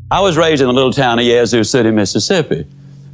I was raised in the little town of Yazoo City, Mississippi.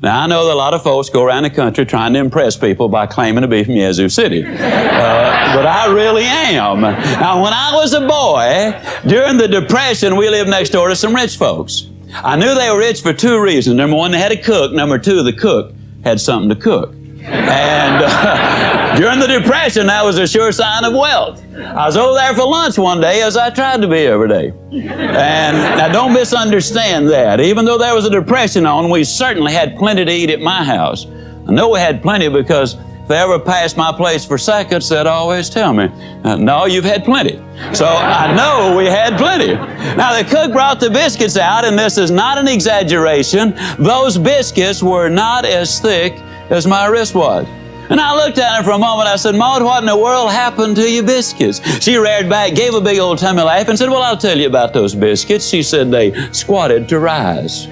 Now, I know that a lot of folks go around the country trying to impress people by claiming to be from Yazoo City. But I really am. Now, when I was a boy, during the Depression, we lived next door to some rich folks. I knew they were rich for two reasons. Number one, they had a cook. Number two, the cook had something to cook. And during the Depression, that was a sure sign of wealth. I was over there for lunch one day, as I tried to be every day. And now don't misunderstand that. Even though there was a Depression on, we certainly had plenty to eat at my house. I know we had plenty because if they ever passed my place for seconds, they'd always tell me, no, you've had plenty. So I know we had plenty. Now the cook brought the biscuits out, and this is not an exaggeration. Those biscuits were not as thick as my wrist was. And I looked at her for a moment. I said, Maud, what in the world happened to your biscuits? She reared back, gave a big old tummy laugh, and said, well, I'll tell you about those biscuits. She said they squatted to rise.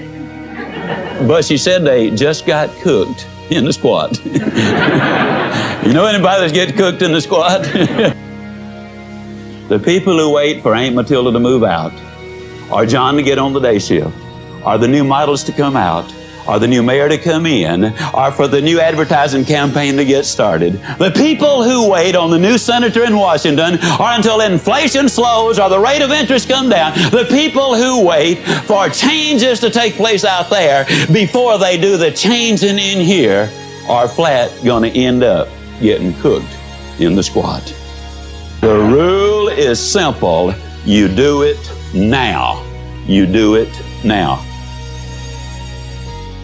But she said they just got cooked in the squat. You know anybody that's getting cooked in the squat? The people who wait for Aunt Matilda to move out, or John to get on the day shift, or the new models to come out, or the new mayor to come in, or for the new advertising campaign to get started. The people who wait on the new senator in Washington, or until inflation slows or the rate of interest come down, the people who wait for changes to take place out there before they do the changing in here are flat going to end up getting cooked in the squat. The rule is simple. You do it now. You do it now.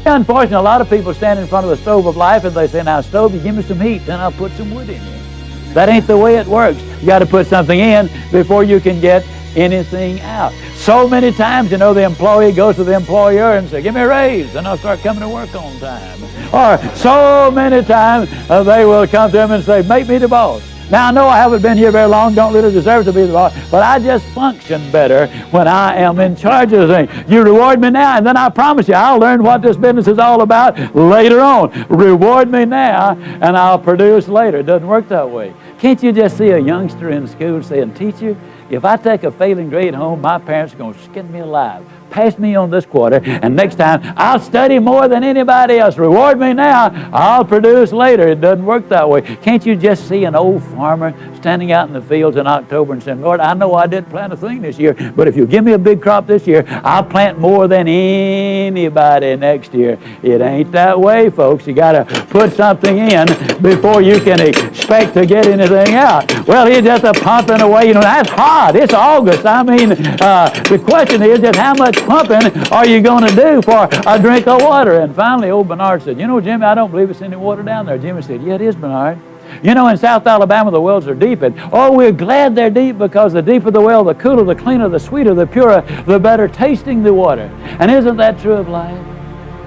Unfortunately, a lot of people stand in front of the stove of life and they say, now, stove, you give me some heat, then I'll put some wood in you. That ain't the way it works. You got to put something in before you can get anything out. So many times, you know, the employee goes to the employer and says, give me a raise, and I'll start coming to work on time. Or so many times they will come to him and say, make me the boss. Now, I know I haven't been here very long, don't really deserve to be the boss, but I just function better when I am in charge of the thing. You reward me now, and then I promise you, I'll learn what this business is all about later on. Reward me now, and I'll produce later. It doesn't work that way. Can't you just see a youngster in school saying, teacher, if I take a failing grade home, my parents are going to skin me alive. Pass me on this quarter, and next time I'll study more than anybody else. Reward me now, I'll produce later. It doesn't work that way. Can't you just see an old farmer standing out in the fields in October and saying, Lord, I know I didn't plant a thing this year, but if you give me a big crop this year, I'll plant more than anybody next year. It ain't that way, folks. You got to put something in before you can expect to get anything out. Well, he's just pumping away. You know, that's hot. It's August. I mean, the question is just how much pumping are you going to do for a drink of water? And finally, old Bernard said, you know, Jimmy, I don't believe it's any water down there. Jimmy said, yeah, it is, Bernard. You know, in South Alabama, the wells are deep. And, oh, we're glad they're deep because the deeper the well, the cooler, the cleaner, the sweeter, the purer, the better tasting the water. And isn't that true of life?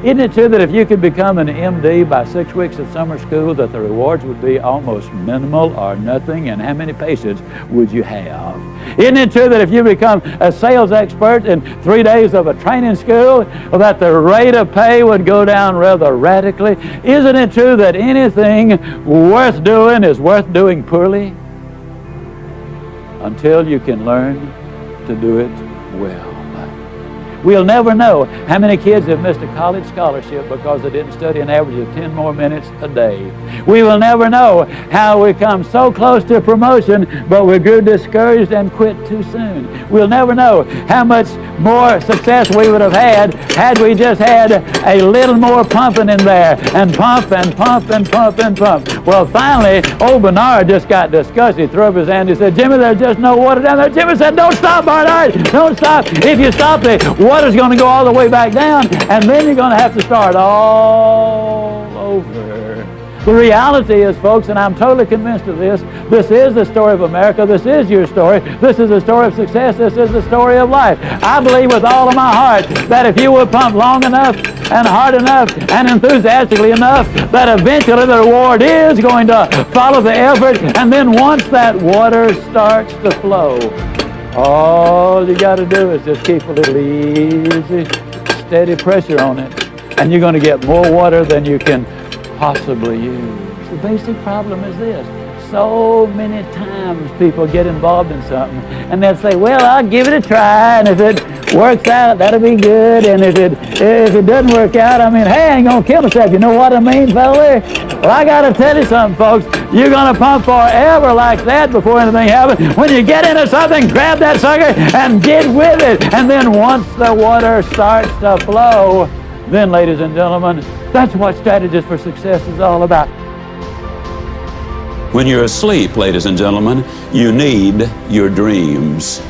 Isn't it true that if you could become an MD by 6 weeks of summer school, that the rewards would be almost minimal or nothing? And how many patients would you have? Isn't it true that if you become a sales expert in 3 days of a training school, that the rate of pay would go down rather radically? Isn't it true that anything worth doing is worth doing poorly until you can learn to do it well? We'll never know how many kids have missed a college scholarship because they didn't study an average of 10 more minutes a day. We will never know how we come so close to promotion, but we grew discouraged and quit too soon. We'll never know how much more success we would have had we just had a little more pumping in there, and pump and pump and pump and pump. Well, finally, old Bernard just got disgusted. He threw up his hand. He said, Jimmy, there's just no water down there. Jimmy said, don't stop, Bernard. Don't stop. If you stop, the water's going to go all the way back down, and then you're going to have to start all over. The reality is, folks, and I'm totally convinced of this, this is the story of America. This is your story. This is the story of success. This is the story of life. I believe with all of my heart that if you will pump long enough and hard enough and enthusiastically enough, that eventually the reward is going to follow the effort, and then once that water starts to flow, all you got to do is just keep a little easy, steady pressure on it, and you're going to get more water than you can possibly use. The basic problem is this. So many times people get involved in something, and they'll say, well, I'll give it a try, and if it works out, that'll be good. And if it doesn't work out, I mean, hey, I ain't gonna kill myself. You know what I mean, fella? Well, I gotta tell you something, folks. You're gonna pump forever like that before anything happens. When you get into something, grab that sucker and get with it. And then once the water starts to flow, then, ladies and gentlemen, that's what Strategies for Success is all about. When you're asleep, ladies and gentlemen, you need your dreams.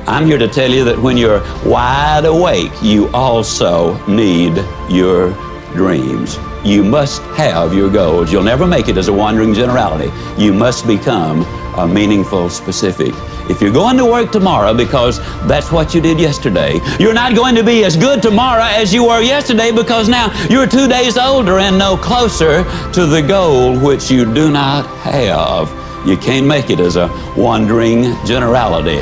I'm here to tell you that when you're wide awake, you also need your dreams. You must have your goals. You'll never make it as a wandering generality. You must become a meaningful specific. If you're going to work tomorrow because that's what you did yesterday, you're not going to be as good tomorrow as you were yesterday, because now you're 2 days older and no closer to the goal which you do not have. You can't make it as a wandering generality.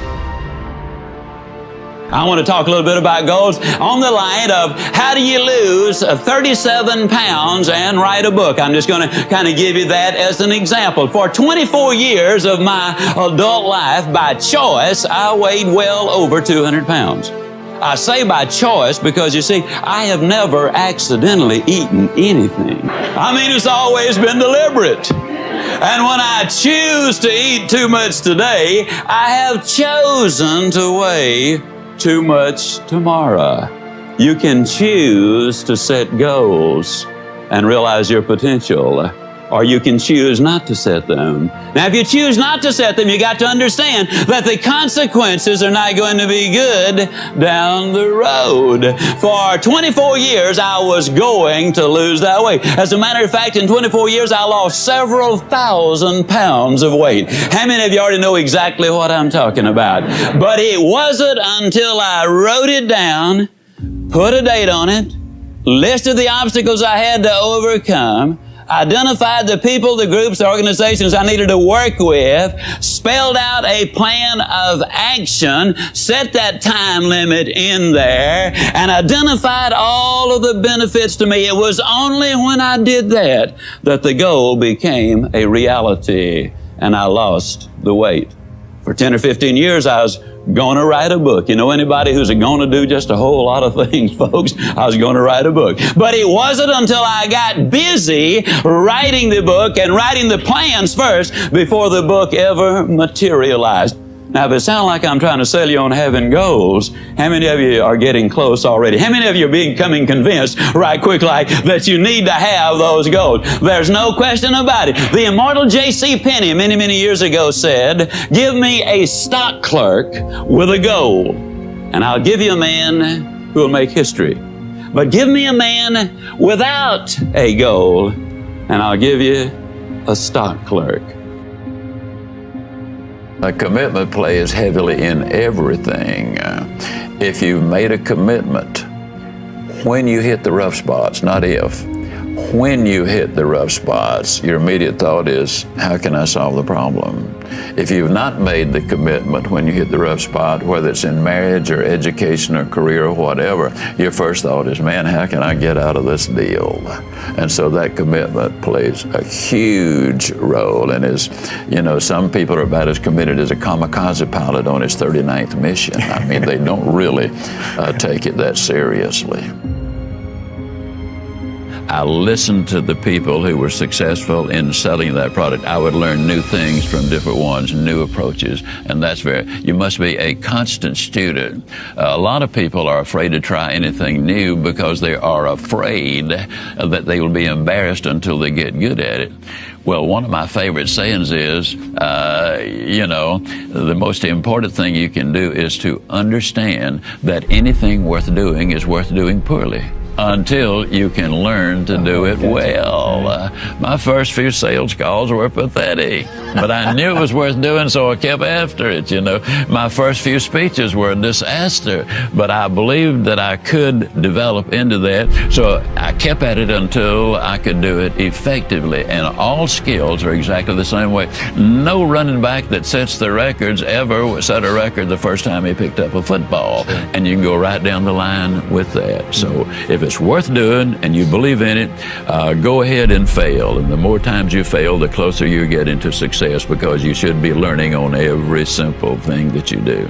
I want to talk a little bit about goals on the line of how do you lose 37 pounds and write a book. I'm just going to kind of give you that as an example. For 24 years of my adult life, by choice, I weighed well over 200 pounds. I say by choice because, you see, I have never accidentally eaten anything. I mean, it's always been deliberate. And when I choose to eat too much today, I have chosen to weigh too much tomorrow. You can choose to set goals and realize your potential, or you can choose not to set them. Now, if you choose not to set them, you got to understand that the consequences are not going to be good down the road. For 24 years, I was going to lose that weight. As a matter of fact, in 24 years, I lost several thousand pounds of weight. How many of you already know exactly what I'm talking about? But it wasn't until I wrote it down, put a date on it, listed the obstacles I had to overcome, identified the people, the groups, the organizations I needed to work with, spelled out a plan of action, set that time limit in there, and identified all of the benefits to me. It was only when I did that that the goal became a reality, and I lost the weight. For 10 or 15 years, I was going to write a book. You know anybody who's going to do just a whole lot of things, folks? I was going to write a book. But it wasn't until I got busy writing the book and writing the plans first before the book ever materialized. Now, if it sounds like I'm trying to sell you on having goals, how many of you are getting close already? How many of you are becoming convinced right quick like that you need to have those goals? There's no question about it. The immortal J.C. Penney many, many years ago said, "Give me a stock clerk with a goal, and I'll give you a man who will make history. But give me a man without a goal, and I'll give you a stock clerk." A commitment plays heavily in everything. If you've made a commitment, when you hit the rough spots, not if, when you hit the rough spots, your immediate thought is, how can I solve the problem? If you've not made the commitment when you hit the rough spot, whether it's in marriage or education or career or whatever, your first thought is, man, how can I get out of this deal? And so that commitment plays a huge role. And as you know, some people are about as committed as a kamikaze pilot on his 39th mission. I mean, they don't really take it that seriously. I listened to the people who were successful in selling that product. I would learn new things from different ones, new approaches, and that's you must be a constant student. A lot of people are afraid to try anything new because they are afraid that they will be embarrassed until they get good at it. Well, one of my favorite sayings is, the most important thing you can do is to understand that anything worth doing is worth doing poorly, until you can learn to do it well. My first few sales calls were pathetic, but I knew it was worth doing, so I kept after it, My first few speeches were a disaster, but I believed that I could develop into that, so I kept at it until I could do it effectively. And all skills are exactly the same way. No running back that sets the records ever set a record the first time he picked up a football, and you can go right down the line with that. So if it's worth doing and you believe in it, go ahead and fail. And the more times you fail, the closer you get into success, because you should be learning on every simple thing that you do.